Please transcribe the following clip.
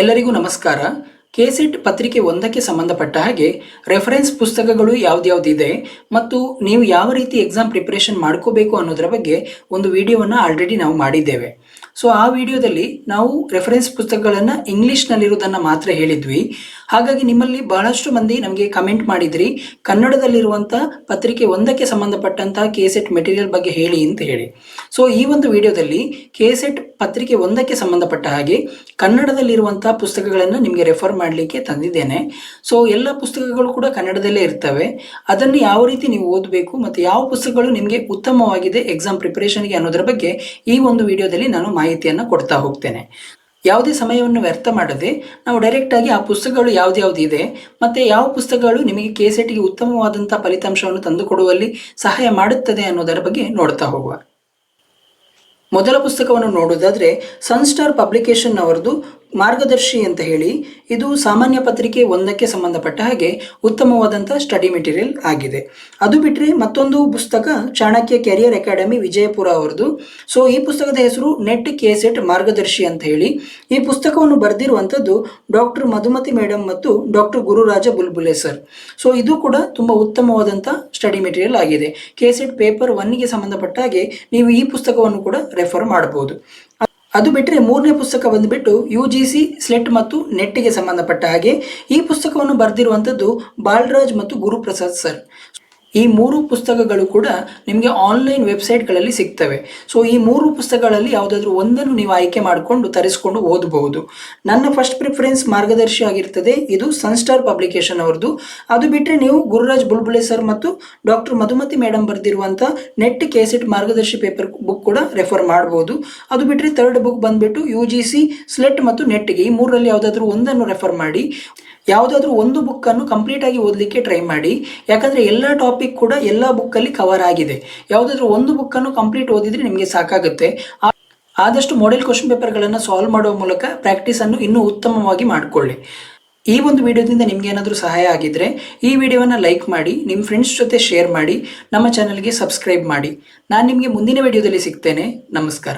ಎಲ್ಲರಿಗೂ ನಮಸ್ಕಾರ. ಕೆಸೆಟ್ ಪತ್ರಿಕೆ 1ಕ್ಕೆ ಸಂಬಂಧಪಟ್ಟ ಹಾಗೆ ರೆಫರೆನ್ಸ್ ಪುಸ್ತಕಗಳು ಯಾವ್ದ್ಯಾವ್ದಿದೆ ಮತ್ತು ನೀವು ಯಾವ ರೀತಿ ಎಕ್ಸಾಮ್ ಪ್ರಿಪರೇಷನ್ ಮಾಡ್ಕೋಬೇಕು ಅನ್ನೋದರ ಬಗ್ಗೆ ಒಂದು ವಿಡಿಯೋವನ್ನು ಆಲ್ರೆಡಿ ನಾವು ಮಾಡಿದ್ದೇವೆ. ಸೊ ಆ ವಿಡಿಯೋದಲ್ಲಿ ನಾವು ರೆಫರೆನ್ಸ್ ಪುಸ್ತಕಗಳನ್ನು ಇಂಗ್ಲೀಷ್ನಲ್ಲಿರೋದನ್ನು ಮಾತ್ರ ಹೇಳಿದ್ವಿ. ಹಾಗಾಗಿ ನಿಮ್ಮಲ್ಲಿ ಬಹಳಷ್ಟು ಮಂದಿ ನಮಗೆ ಕಮೆಂಟ್ ಮಾಡಿದ್ರಿ, ಕನ್ನಡದಲ್ಲಿರುವಂಥ ಪತ್ರಿಕೆ 1ಕ್ಕೆ ಸಂಬಂಧಪಟ್ಟಂತಹ ಕೆಸೆಟ್ ಮೆಟೀರಿಯಲ್ ಬಗ್ಗೆ ಹೇಳಿ ಅಂತ ಹೇಳಿ. ಸೊ ಈ ಒಂದು ವಿಡಿಯೋದಲ್ಲಿ ಕೆಸೆಟ್ ಪತ್ರಿಕೆ 1ಕ್ಕೆ ಸಂಬಂಧಪಟ್ಟ ಹಾಗೆ ಕನ್ನಡದಲ್ಲಿರುವಂತಹ ಪುಸ್ತಕಗಳನ್ನು ನಿಮಗೆ ರೆಫರ್ ಮಾಡಲಿಕ್ಕೆ ತಂದಿದ್ದೇನೆ. ಸೊ ಎಲ್ಲ ಪುಸ್ತಕಗಳು ಕೂಡ ಕನ್ನಡದಲ್ಲೇ ಇರ್ತವೆ. ಅದನ್ನು ಯಾವ ರೀತಿ ನೀವು ಓದಬೇಕು ಮತ್ತು ಯಾವ ಪುಸ್ತಕಗಳು ನಿಮಗೆ ಉತ್ತಮವಾಗಿದೆ ಎಕ್ಸಾಮ್ ಪ್ರಿಪರೇಷನ್ಗೆ ಅನ್ನೋದರ ಬಗ್ಗೆ ಈ ಒಂದು ವಿಡಿಯೋದಲ್ಲಿ ನಾನು ಮಾಹಿತಿಯನ್ನು ಕೊಡ್ತಾ ಹೋಗ್ತೇನೆ. ಯಾವುದೇ ಸಮಯವನ್ನು ವ್ಯರ್ಥ ಮಾಡದೆ ನಾವು ಡೈರೆಕ್ಟಾಗಿ ಆ ಪುಸ್ತಕಗಳು ಯಾವ್ದ್ಯಾವ್ದಿದೆ ಮತ್ತು ಯಾವ ಪುಸ್ತಕಗಳು ನಿಮಗೆ ಕೆಸೆಟ್ಗೆ ಉತ್ತಮವಾದಂಥ ಫಲಿತಾಂಶವನ್ನು ತಂದುಕೊಡುವಲ್ಲಿ ಸಹಾಯ ಮಾಡುತ್ತದೆ ಅನ್ನೋದರ ಬಗ್ಗೆ ನೋಡ್ತಾ ಹೋಗುವ. ಮೊದಲ ಪುಸ್ತಕವನ್ನು ನೋಡೋದಾದರೆ ಸನ್ಸ್ಟಾರ್ ಪಬ್ಲಿಕೇಶನ್ ಅವರದು ಮಾರ್ಗದರ್ಶಿ ಅಂತ ಹೇಳಿ, ಇದು ಸಾಮಾನ್ಯ ಪತ್ರಿಕೆ 1ಕ್ಕೆ ಸಂಬಂಧಪಟ್ಟ ಹಾಗೆ ಉತ್ತಮವಾದಂಥ ಸ್ಟಡಿ ಮೆಟೀರಿಯಲ್ ಆಗಿದೆ. ಅದು ಬಿಟ್ಟರೆ ಮತ್ತೊಂದು ಪುಸ್ತಕ ಚಾಣಕ್ಯ ಕೆರಿಯರ್ ಅಕಾಡೆಮಿ ವಿಜಯಪುರ ಅವರದು. ಸೊ ಈ ಪುಸ್ತಕದ ಹೆಸರು ನೆಟ್ ಕೆಸೆಟ್ ಮಾರ್ಗದರ್ಶಿ ಅಂತ ಹೇಳಿ. ಈ ಪುಸ್ತಕವನ್ನು ಬರೆದಿರುವಂಥದ್ದು ಡಾಕ್ಟರ್ ಮಧುಮತಿ ಮೇಡಮ್ ಮತ್ತು doctor Gururaja Bulbule sir. So ಇದು ಕೂಡ ತುಂಬ ಉತ್ತಮವಾದಂಥ ಸ್ಟಡಿ ಮೆಟೀರಿಯಲ್ ಆಗಿದೆ. ಕೆಸೆಟ್ ಪೇಪರ್ 1ಗೆ ಸಂಬಂಧಪಟ್ಟ ಹಾಗೆ ನೀವು ಈ ಪುಸ್ತಕವನ್ನು ಕೂಡ ರೆಫರ್ ಮಾಡಬಹುದು. ಅದು ಬಿಟ್ಟರೆ ಮೂರನೇ ಪುಸ್ತಕ ಬಂದುಬಿಟ್ಟು UGC ಸ್ಲೆಟ್ ಮತ್ತು ನೆಟ್ಗೆ ಸಂಬಂಧಪಟ್ಟ ಹಾಗೆ. ಈ ಪುಸ್ತಕವನ್ನು ಬರೆದಿರುವಂಥದ್ದು ಬಾಲರಾಜ್ ಮತ್ತು ಗುರುಪ್ರಸಾದ್ ಸರ್. ಈ ಮೂರು ಪುಸ್ತಕಗಳು ಕೂಡ ನಿಮಗೆ ಆನ್ಲೈನ್ ವೆಬ್ಸೈಟ್ಗಳಲ್ಲಿ ಸಿಗ್ತವೆ. ಸೊ ಈ ಮೂರು ಪುಸ್ತಕಗಳಲ್ಲಿ ಯಾವುದಾದ್ರೂ ಒಂದನ್ನು ನೀವು ಆಯ್ಕೆ ಮಾಡಿಕೊಂಡು ತರಿಸ್ಕೊಂಡು ಓದಬಹುದು. ನನ್ನ ಫಸ್ಟ್ ಪ್ರಿಫರೆನ್ಸ್ ಮಾರ್ಗದರ್ಶಿ ಆಗಿರ್ತದೆ, ಇದು ಸನ್ಸ್ಟಾರ್ ಪಬ್ಲಿಕೇಶನ್ ಅವರದು. ಅದು ಬಿಟ್ಟರೆ ನೀವು ಗುರುರಾಜ್ ಬುಲ್ಬುಲೆ ಸರ್ ಮತ್ತು ಡಾಕ್ಟರ್ ಮಧುಮತಿ ಮೇಡಮ್ ಬರೆದಿರುವಂಥ ನೆಟ್ ಕೆಸೆಟ್ ಮಾರ್ಗದರ್ಶಿ ಪೇಪರ್ ಬುಕ್ ಕೂಡ ರೆಫರ್ ಮಾಡ್ಬೋದು. ಅದು ಬಿಟ್ಟರೆ ಥರ್ಡ್ ಬುಕ್ ಬಂದುಬಿಟ್ಟು UGC ಸ್ಲೆಟ್ ಮತ್ತು ನೆಟ್ಗೆ, ಈ ಮೂರರಲ್ಲಿ ಯಾವುದಾದ್ರೂ ಒಂದನ್ನು ರೆಫರ್ ಮಾಡಿ. ಯಾವುದಾದ್ರೂ ಒಂದು ಬುಕ್ಕನ್ನು ಕಂಪ್ಲೀಟಾಗಿ ಓದಲಿಕ್ಕೆ ಟ್ರೈ ಮಾಡಿ. ಯಾಕಂದರೆ ಎಲ್ಲ ಟಾಪಿಕ್ ಕೂಡ ಎಲ್ಲ ಬುಕ್ಕಲ್ಲಿ ಕವರ್ ಆಗಿದೆ. ಯಾವುದಾದ್ರೂ ಒಂದು ಬುಕ್ಕನ್ನು ಕಂಪ್ಲೀಟ್ ಓದಿದರೆ ನಿಮಗೆ ಸಾಕಾಗುತ್ತೆ. ಆದಷ್ಟು ಮಾಡೆಲ್ ಕ್ವಶನ್ ಪೇಪರ್ಗಳನ್ನು ಸಾಲ್ವ್ ಮಾಡುವ ಮೂಲಕ ಪ್ರಾಕ್ಟೀಸನ್ನು ಇನ್ನೂ ಉತ್ತಮವಾಗಿ ಮಾಡಿಕೊಳ್ಳಿ. ಈ ಒಂದು ವಿಡಿಯೋದಿಂದ ನಿಮ್ಗೆ ಏನಾದರೂ ಸಹಾಯ ಆಗಿದ್ದರೆ ಈ ವಿಡಿಯೋವನ್ನು ಲೈಕ್ ಮಾಡಿ, ನಿಮ್ಮ ಫ್ರೆಂಡ್ಸ್ ಜೊತೆ ಶೇರ್ ಮಾಡಿ, ನಮ್ಮ ಚಾನಲ್ಗೆ ಸಬ್ಸ್ಕ್ರೈಬ್ ಮಾಡಿ. ನಾನು ನಿಮಗೆ ಮುಂದಿನ ವಿಡಿಯೋದಲ್ಲಿ ಸಿಗ್ತೇನೆ. ನಮಸ್ಕಾರ.